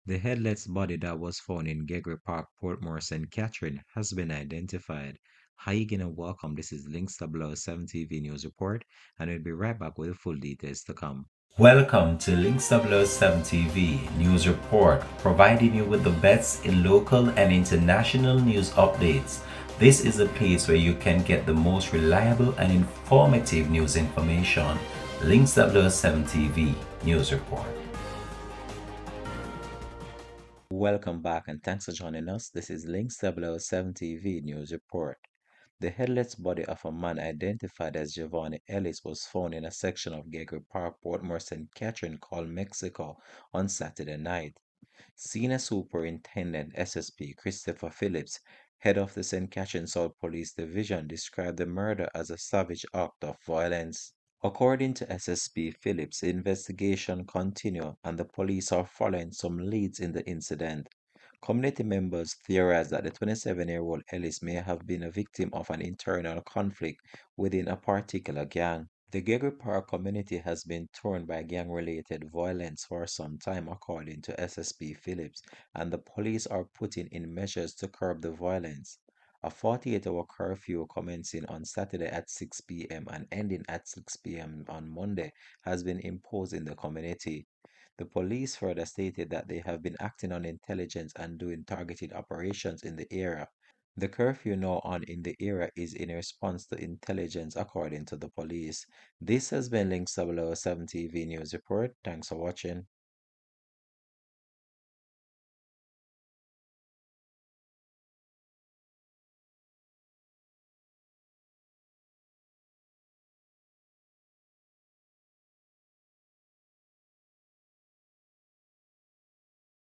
The headless body that was found in Gregory Park, Portmore, St. Catherine has been identified. Hi again and welcome. This is Links 007 TV News Report, and we'll be right back with the full details to come. Welcome to Links 007 TV News Report, providing you with the best in local and international news updates. This is a place where you can get the most reliable and informative news information. Links 007 TV News Report. Welcome back and thanks for joining us. This is Links 007 TV News Report. The headless body of a man identified as Giovanni Ellis was found in a section of Gregory Park, Portmore, St. Catherine called Mexico on Saturday night. Senior Superintendent SSP Christopher Phillips, head of the St. Catherine South Police Division, described the murder as a savage act of violence. According to SSP Phillips, the investigation continues and the police are following some leads in the incident. Community members theorize that the 27-year-old Ellis may have been a victim of an internal conflict within a particular gang. The Gregory Park community has been torn by gang-related violence for some time, according to SSP Phillips, and the police are putting in measures to curb the violence. A 48-hour curfew commencing on Saturday at 6 p.m. and ending at 6 p.m. on Monday has been imposed in the community. The police further stated that they have been acting on intelligence and doing targeted operations in the area. The curfew now on in the area is in response to intelligence, according to the police. This has been Links 007 TV News Report. Thanks for watching.